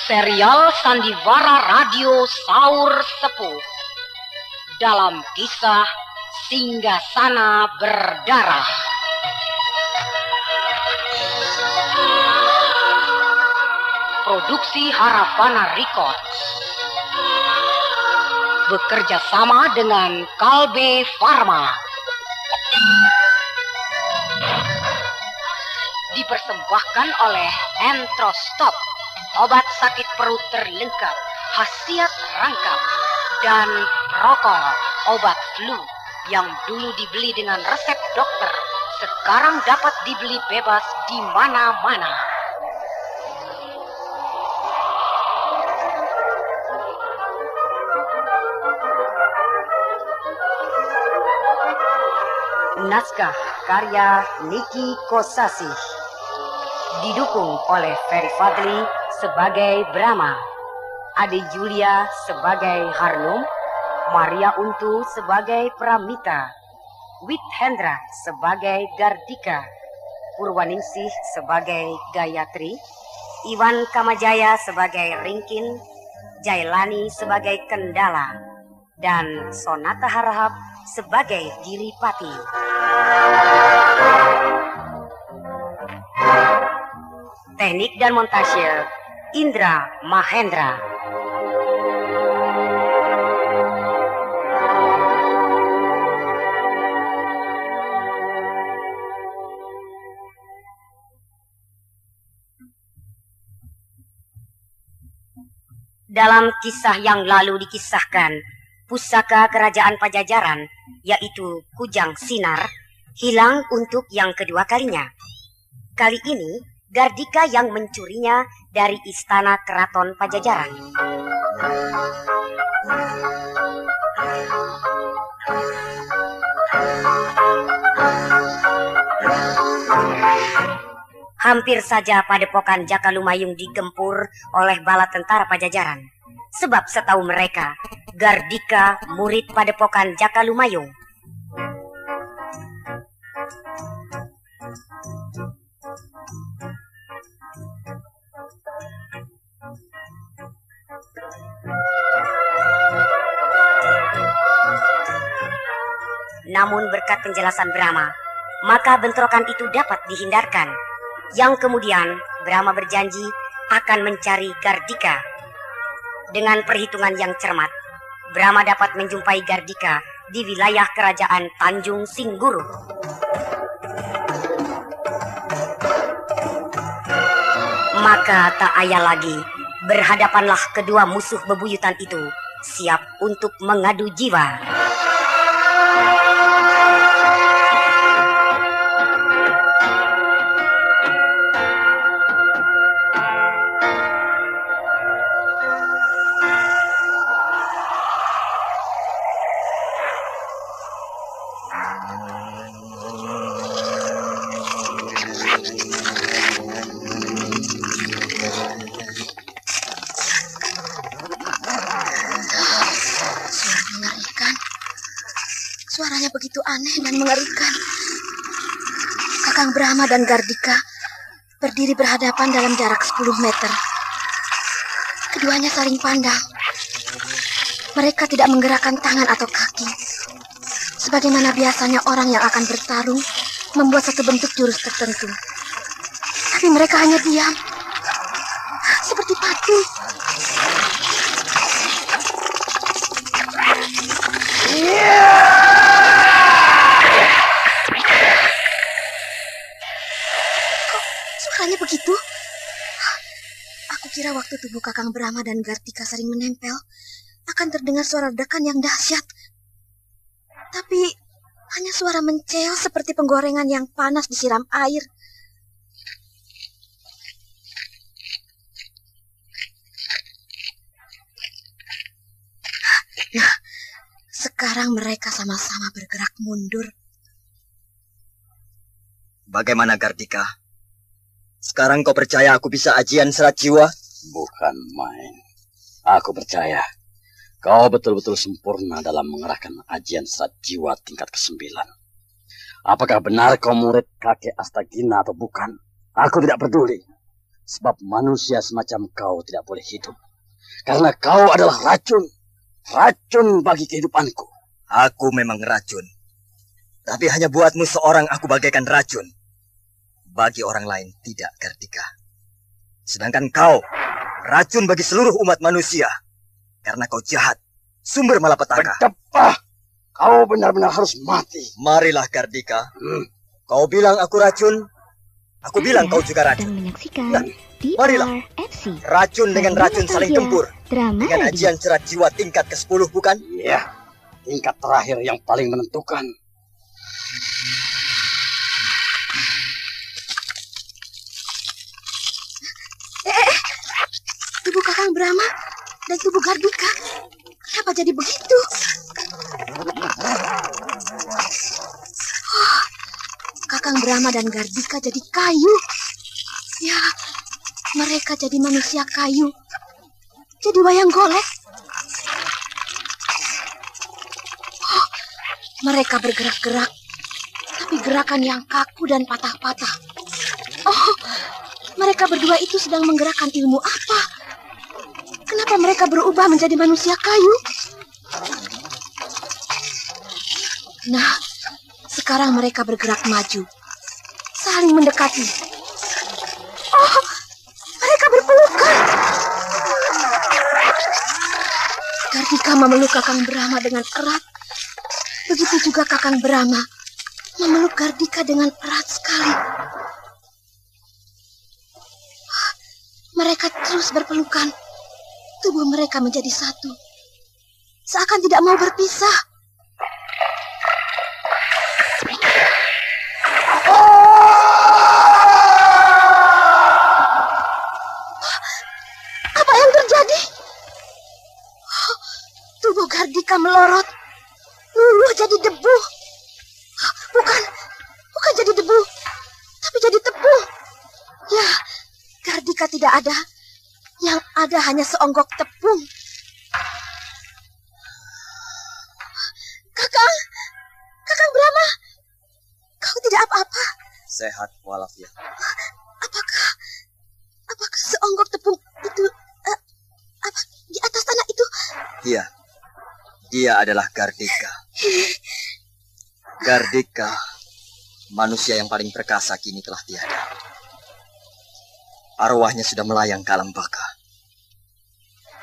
Serial Sandiwara Radio Saur Sepuh dalam kisah Singgasana Berdarah. Produksi Haravana Records bekerja sama dengan Kalbe Pharma. Dipersembahkan oleh Entrostop, obat sakit perut terlengkap, khasiat rangkap, dan Rokol, obat flu yang dulu dibeli dengan resep dokter, sekarang dapat dibeli bebas di mana-mana. Naskah karya Niki Kosasih, didukung oleh Ferry Fadli sebagai Brahma, Ade Julia sebagai Harnum, Maria Untu sebagai Pramita, Withendra sebagai Gardika, Purwaningsih sebagai Gayatri, Iwan Kamajaya sebagai Ringkin, Jailani sebagai Kendala, dan Sonata Harahap sebagai Giripati. Teknik dan montase Indra Mahendra. Dalam kisah yang lalu dikisahkan, pusaka kerajaan Pajajaran, yaitu Kujang Sinar, hilang untuk yang kedua kalinya. Kali ini, Gardika yang mencurinya dari istana keraton Pajajaran. Hampir saja padepokan Jakalumayung digempur oleh bala tentara Pajajaran. Sebab setahu mereka, Gardika murid padepokan Jakalumayung. Namun berkat penjelasan Brahma, maka bentrokan itu dapat dihindarkan. Yang kemudian Brahma berjanji akan mencari Gardika. Dengan perhitungan yang cermat, Brahma dapat menjumpai Gardika di wilayah kerajaan Tanjung Singguru. Maka tak ayal lagi, berhadapanlah kedua musuh bebuyutan itu, siap untuk mengadu jiwa. Suaranya begitu aneh dan mengerikan. Kakang Brahma dan Gardika berdiri berhadapan dalam jarak 10 meter. Keduanya saling pandang. Mereka tidak menggerakkan tangan atau kaki. Sebagaimana biasanya orang yang akan bertarung membuat satu bentuk jurus tertentu. Tapi mereka hanya diam, seperti patung. Suaranya begitu? Aku kira waktu tubuh Kakang Brahma dan Gardika saling menempel, akan terdengar suara ledakan yang dahsyat. Tapi hanya suara menceos seperti penggorengan yang panas disiram air. Nah, sekarang mereka sama-sama bergerak mundur. Bagaimana Gardika? Sekarang kau percaya aku bisa ajian serat jiwa? Bukan main. Aku percaya kau betul-betul sempurna dalam mengerahkan ajian serat jiwa tingkat ke-9. Apakah benar kau murid kakek Astagina atau bukan? Aku tidak peduli. Sebab manusia semacam kau tidak boleh hidup. Karena kau adalah racun. Racun bagi kehidupanku. Aku memang racun. Tapi hanya buatmu seorang aku bagaikan racun. Bagi orang lain tidak, Gardika. Sedangkan kau, racun bagi seluruh umat manusia. Karena kau jahat, sumber malapetaka. Berdepah! Kau benar-benar harus mati. Marilah, Gardika. Kau bilang aku racun. Aku bilang kau juga racun. Nah, marilah. Racun dengan racun saling tempur. Dengan ajian serat jiwa tingkat ke-10, bukan? Iya, tingkat terakhir yang paling menentukan. Tubuh Kakang Brahma dan tubuh Gardika, kenapa jadi begitu? Kakang Brahma dan Gardika jadi kayu. Ya, mereka jadi manusia kayu. Jadi wayang golek. Mereka bergerak-gerak, tapi gerakan yang kaku dan patah-patah. Mereka berdua itu sedang menggerakkan ilmu apa? Kenapa mereka berubah menjadi manusia kayu? Nah, sekarang mereka bergerak maju, saling mendekati. Mereka berpelukan. Gardika memeluk Kakang Brahma dengan erat. Begitu juga Kakang Brahma memeluk Gardika dengan erat sekali. Mereka terus berpelukan. Tubuh mereka menjadi satu. Seakan tidak mau berpisah. Apa yang terjadi? Tubuh Gardika melorot. Luluh jadi debu. Bukan jadi debu, tapi jadi tepung. Ya, Gardika tidak ada. Yang ada hanya seonggok tepung. Kakang Brahma, kau tidak apa-apa? Sehat walafiat. Apakah seonggok tepung itu apa di atas tanah itu? Iya, dia adalah Gardika. Gardika, manusia yang paling perkasa kini telah tiada. Arwahnya sudah melayang ke alam baka.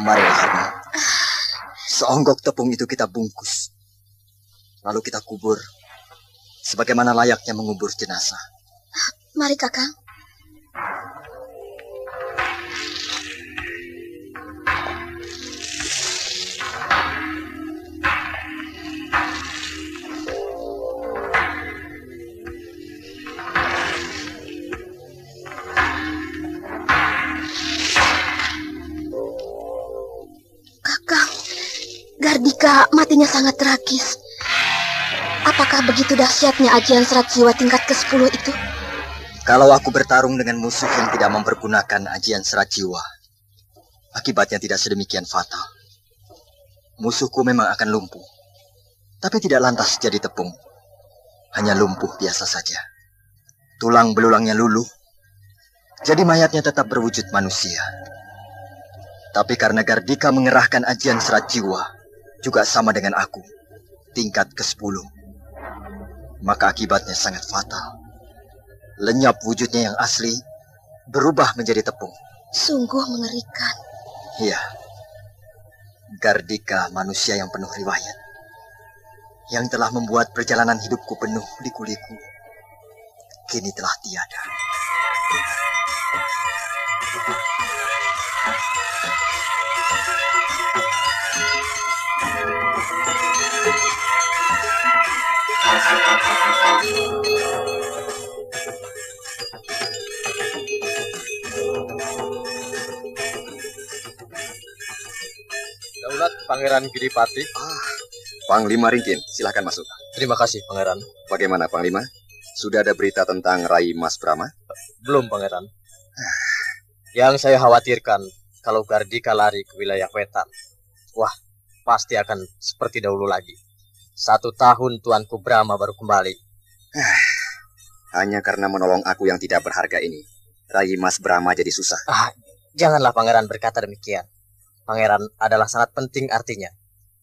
Marilah, Harma. Seonggok tepung itu kita bungkus. Lalu kita kubur. Sebagaimana layaknya mengubur jenazah. Mari, Kakang. Gardika matinya sangat tragis. Apakah begitu dahsyatnya ajian serat jiwa tingkat ke-10 itu? Kalau aku bertarung dengan musuh yang tidak mempergunakan ajian serat jiwa, akibatnya tidak sedemikian fatal. Musuhku memang akan lumpuh, tapi tidak lantas jadi tepung. Hanya lumpuh biasa saja. Tulang belulangnya luluh, jadi mayatnya tetap berwujud manusia. Tapi karena Gardika mengerahkan ajian serat jiwa, juga sama dengan aku, tingkat ke-10. Maka akibatnya sangat fatal. Lenyap wujudnya yang asli, berubah menjadi tepung. Sungguh mengerikan. Iya. Gardika manusia yang penuh riwayat. Yang telah membuat perjalanan hidupku penuh liku-liku. Kini telah tiada. Daulat Pangeran Giripati. Panglima Ringkin, silakan masuk. Terima kasih, Pangeran. Bagaimana, Panglima? Sudah ada berita tentang Rai Mas Brahma? Belum, Pangeran. Yang saya khawatirkan, kalau Gardika lari ke wilayah wetan, wah, pasti akan seperti dahulu lagi. 1 tahun Tuanku Brahma baru kembali. Hanya karena menolong aku yang tidak berharga ini, Rai Mas Brahma jadi susah. Janganlah pangeran berkata demikian. Pangeran adalah sangat penting artinya,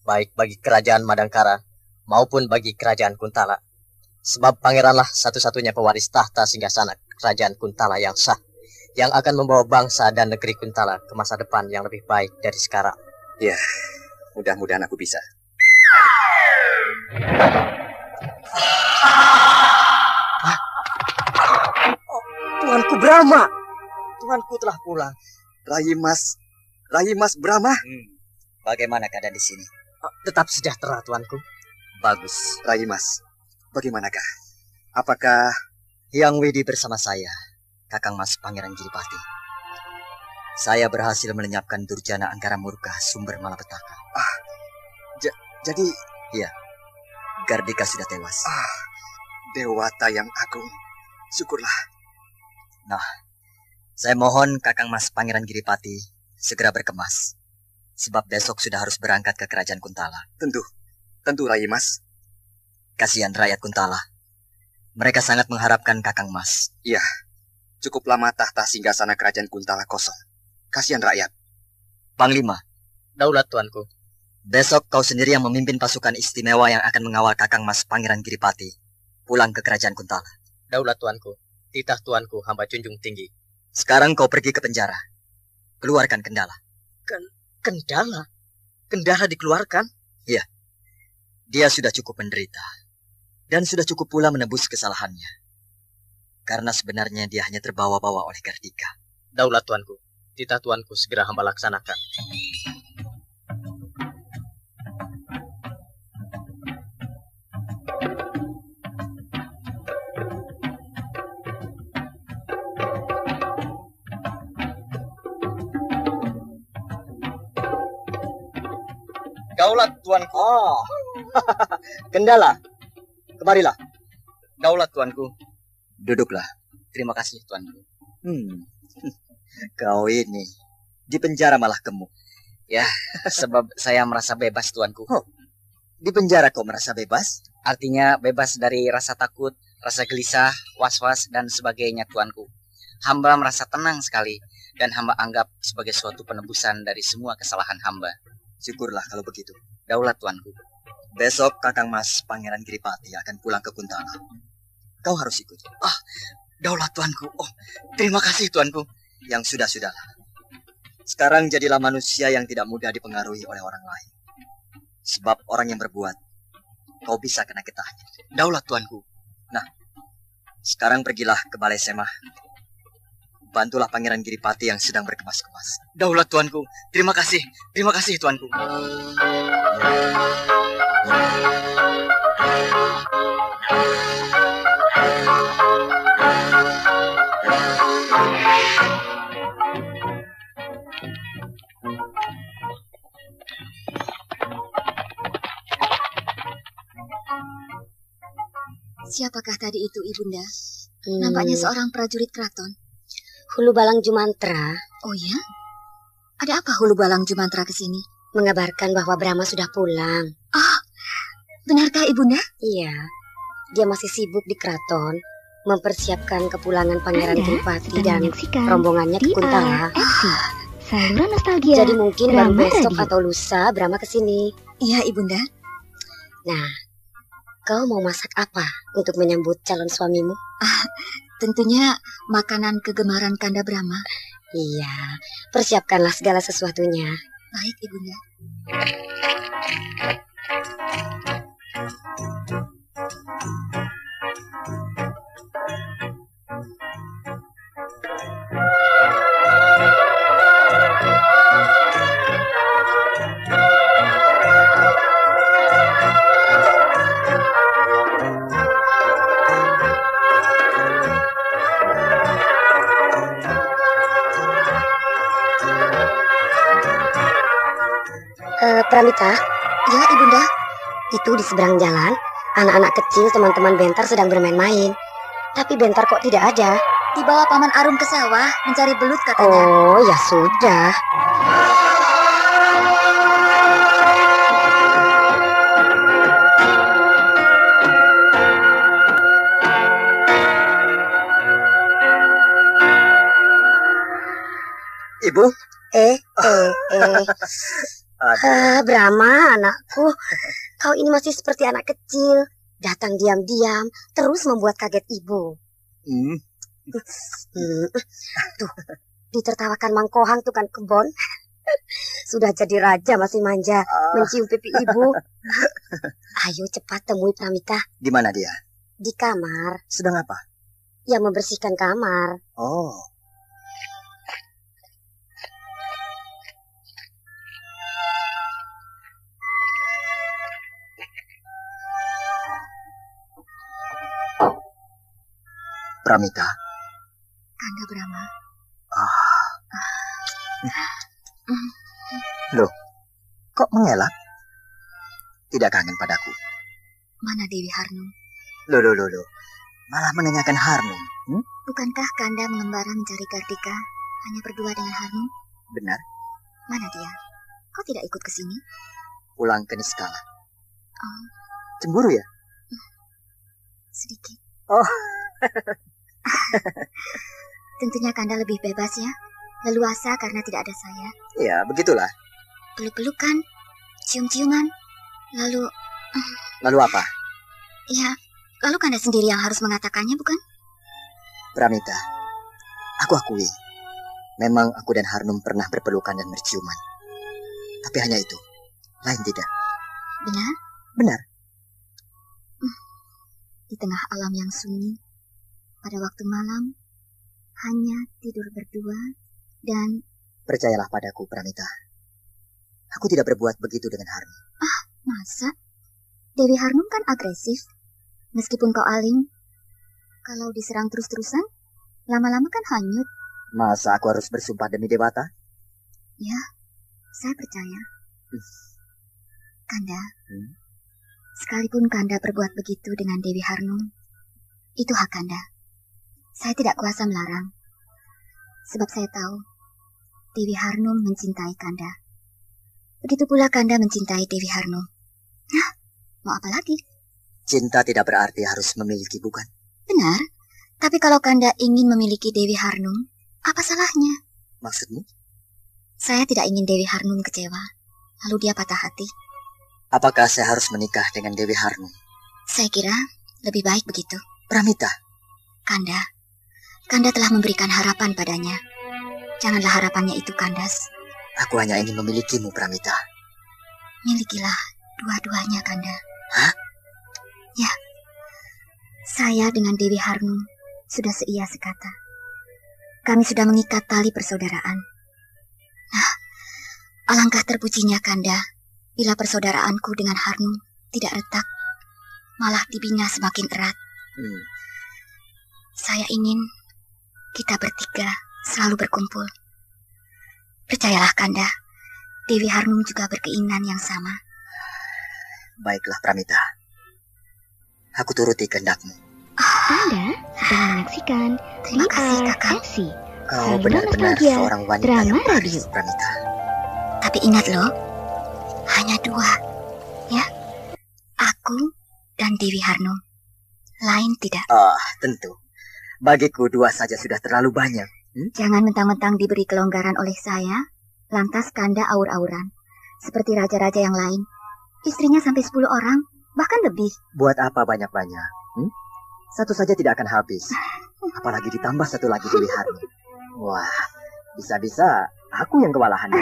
baik bagi kerajaan Madangkara maupun bagi kerajaan Kuntala. Sebab pangeranlah satu-satunya pewaris tahta singgasana kerajaan Kuntala yang sah, yang akan membawa bangsa dan negeri Kuntala ke masa depan yang lebih baik dari sekarang. Ya, mudah-mudahan aku bisa. Tuanku Brahma, tuanku telah pulang. Rai Mas Brahma. Bagaimana keadaan di sini? Tetap sejahtera, tuanku. Bagus. Rai Mas, bagaimanakah? Apakah Yang Widi bersama saya, Kakang Mas Pangeran Giripati. Saya berhasil melenyapkan Durjana Angkara Murka, sumber malapetaka. jadi Iya, Gardika sudah tewas. Dewata yang agung? Syukurlah. Saya mohon Kakang Mas Pangeran Giripati segera berkemas, sebab besok sudah harus berangkat ke kerajaan Kuntala. Tentu Rai Mas. Kasihan rakyat Kuntala. Mereka sangat mengharapkan Kakang Mas. Iya, cukup lama tahta singgasana kerajaan Kuntala kosong. Kasihan rakyat. Panglima, Daulat, tuanku. besok kau sendiri yang memimpin pasukan istimewa yang akan mengawal Kakang Mas Pangeran Giripati pulang ke kerajaan Kuntala. Daulat, tuanku. Titah tuanku hamba junjung tinggi. Sekarang kau pergi ke penjara. Keluarkan Kendala. Kendala? Kendala dikeluarkan? Iya. Dia sudah cukup menderita. Dan sudah cukup pula menebus kesalahannya. Karena sebenarnya dia hanya terbawa-bawa oleh Gardika. Daulat, tuanku. Titah tuanku segera hamba laksanakan. Daulat tuanku. Kendala, kemarilah. Daulat tuanku. Duduklah. Terima kasih tuanku. Kau ini di penjara malah gemuk. Ya, sebab saya merasa bebas tuanku. Di penjara kau merasa bebas? Artinya bebas dari rasa takut, rasa gelisah, was-was dan sebagainya tuanku. Hamba merasa tenang sekali dan hamba anggap sebagai suatu penebusan dari semua kesalahan hamba. Syukurlah kalau begitu. Daulat tuanku. Besok Kakang Mas Pangeran Giripati akan pulang ke Kuntala. Kau harus ikut. Daulat tuanku. Terima kasih tuanku. Yang sudah-sudahlah. Sekarang jadilah manusia yang tidak mudah dipengaruhi oleh orang lain. Sebab orang yang berbuat, kau bisa kena getahnya. Daulat tuanku. Nah, sekarang pergilah ke Balai Semah. Bantulah Pangeran Giripati yang sedang berkemas-kemas. Daulat tuanku. Terima kasih tuanku. Siapakah tadi itu, Ibunda? Nampaknya seorang prajurit keraton. Hulu Balang Jumantra. Oh ya? Ada apa Hulu Balang Jumantra ke sini? Mengabarkan bahwa Brahma sudah pulang. Benarkah Ibunda? Iya, dia masih sibuk di keraton mempersiapkan kepulangan Pangeran Giripati dan rombongannya ke Kuntala. Saluran nostalgia. Jadi mungkin baru besok atau lusa Brahma ke sini. Iya, Ibunda. Nah, kau mau masak apa untuk menyambut calon suamimu? Tentunya makanan kegemaran Kanda Brahma. Iya, persiapkanlah segala sesuatunya. Baik, Ibunda. Pramita, Ya, Ibunda. itu di seberang jalan, anak-anak kecil teman-teman Bentar sedang bermain-main. Tapi Bentar kok tidak ada? Dibawa Paman Arum ke sawah mencari belut katanya. Oh, ya sudah. Ibu? Brahma, anakku. Kau ini masih seperti anak kecil. Datang diam-diam, terus membuat kaget ibu. Tuh, ditertawakan Mang Kohang tukang kebon. Sudah jadi raja masih manja, mencium pipi ibu. Ayo cepat temui Pramita. Di mana dia? Di kamar. Sedang apa? Ya membersihkan kamar. Oh. Pramita. Kanda Brahma. Loh, kok mengelak? Tidak kangen padaku? Mana Dewi Harnum? Loh. Malah menanyakan Harnum. Bukankah Kanda mengembara mencari Gardika hanya berdua dengan Harnum? Benar. Mana dia? Kau tidak ikut ke sini? Pulang ke Niskala. Oh. Cemburu ya? Sedikit. Oh. Tentunya Kanda lebih bebas ya. Leluasa karena tidak ada saya. Ya, begitulah. Peluk-pelukan, cium-ciuman, lalu... Lalu apa? Ya, lalu Kanda sendiri yang harus mengatakannya, bukan? Pramita, aku akui. Memang aku dan Harnum pernah berpelukan dan berciuman. Tapi hanya itu, lain tidak. Benar? Benar. Di tengah alam yang sunyi, pada waktu malam, hanya tidur berdua dan... Percayalah padaku, Pramita. Aku tidak berbuat begitu dengan Harnum. Masa? Dewi Harnum kan agresif. Meskipun kau aling, kalau diserang terus-terusan, lama-lama kan hanyut. Masa aku harus bersumpah demi Dewata? Ya, saya percaya. Kanda, sekalipun Kanda berbuat begitu dengan Dewi Harnum, itu hak Kanda. Saya tidak kuasa melarang. Sebab saya tahu, Dewi Harnum mencintai Kanda. Begitu pula Kanda mencintai Dewi Harnum. Nah, mau apa lagi? Cinta tidak berarti harus memiliki, bukan? Benar, tapi kalau Kanda ingin memiliki Dewi Harnum, apa salahnya? Maksudmu? Saya tidak ingin Dewi Harnum kecewa, lalu dia patah hati. Apakah saya harus menikah dengan Dewi Harnum? Saya kira lebih baik begitu. Pramita. Kanda telah memberikan harapan padanya. Janganlah harapannya itu kandas. Aku hanya ingin memilikimu, Pramita. Milikilah dua-duanya, Kanda. Hah? Ya, saya dengan Dewi Harnum sudah seia sekata. Kami sudah mengikat tali persaudaraan. Nah, alangkah terpujinya Kanda bila persaudaraanku dengan Harnum tidak retak, malah dibina semakin erat. Saya ingin kita bertiga selalu berkumpul. Percayalah Kanda, Dewi Harnum juga berkeinginan yang sama. Baiklah Pramita, aku turuti kehendakmu. Anda sedang menyaksikan Terima kasih, Kakak. BRFC. Kau benar-benar Nostalgia seorang wanita Drama yang baik, Radio. Pramita. Tapi ingat loh, hanya dua, ya. Aku dan Dewi Harnum. Lain tidak. Tentu. Bagiku dua saja sudah terlalu banyak. Jangan mentang-mentang diberi kelonggaran oleh saya, lantas Kanda aur-auran. Seperti raja-raja yang lain. Istrinya sampai 10 orang, bahkan lebih. Buat apa banyak-banyak? Satu saja tidak akan habis. Apalagi ditambah satu lagi Dewi Harnum. Wah, bisa-bisa aku yang kewalahan.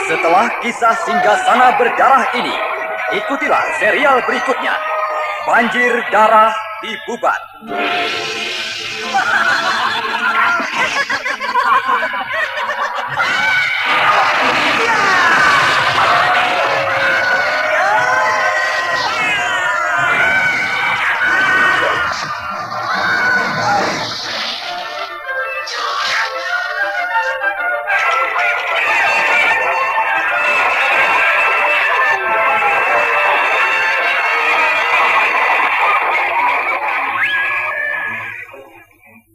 Setelah kisah Singgasana berdarah ini, ikutilah serial berikutnya. Banjir Darah di Bubat.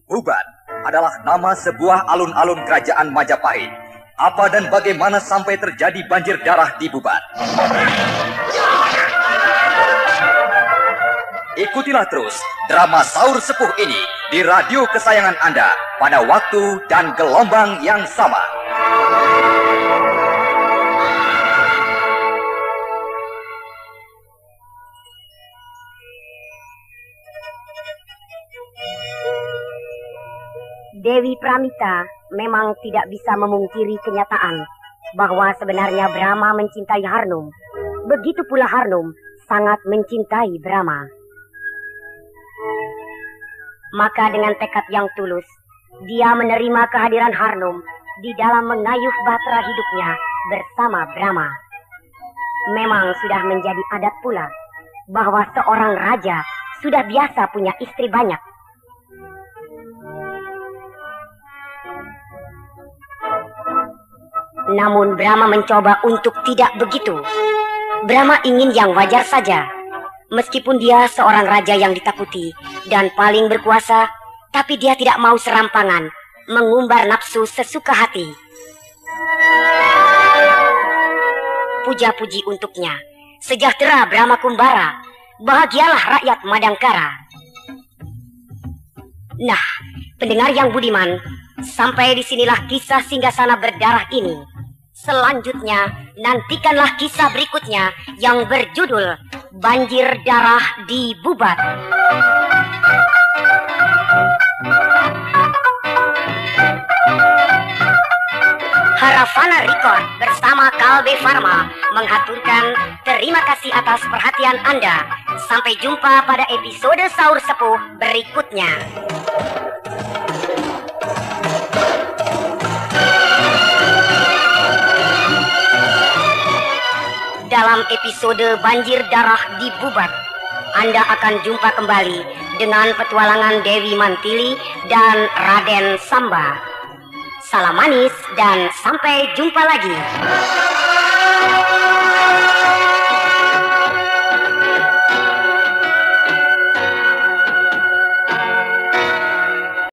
Buban adalah nama sebuah alun-alun kerajaan Majapahit. Apa dan bagaimana sampai terjadi banjir darah di Buban? Ikutilah terus drama Saur Sepuh ini di radio kesayangan Anda pada waktu dan gelombang yang sama. Dewi Pramita memang tidak bisa memungkiri kenyataan bahwa sebenarnya Brahma mencintai Harnum. Begitu pula Harnum sangat mencintai Brahma. Maka dengan tekad yang tulus, dia menerima kehadiran Harnum di dalam mengayuh bahtera hidupnya bersama Brahma. Memang sudah menjadi adat pula bahwa seorang raja sudah biasa punya istri banyak. Namun Brahma mencoba untuk tidak begitu. Brahma ingin yang wajar saja. Meskipun dia seorang raja yang ditakuti dan paling berkuasa, tapi dia tidak mau serampangan mengumbar nafsu sesuka hati. Puja-puji untuknya. Sejahtera Brahma Kumbara. Bahagialah rakyat Madangkara. Nah, pendengar yang budiman, sampai disinilah kisah Singgasana Berdarah ini. Selanjutnya, nantikanlah kisah berikutnya yang berjudul Banjir Darah di Bubat. Haravana Record bersama Kalbe Pharma menghaturkan terima kasih atas perhatian Anda. Sampai jumpa pada episode Saur Sepuh berikutnya. Dalam episode Banjir Darah di Bubat, Anda akan jumpa kembali dengan petualangan Dewi Mantili dan Raden Samba. Salam manis dan sampai jumpa lagi.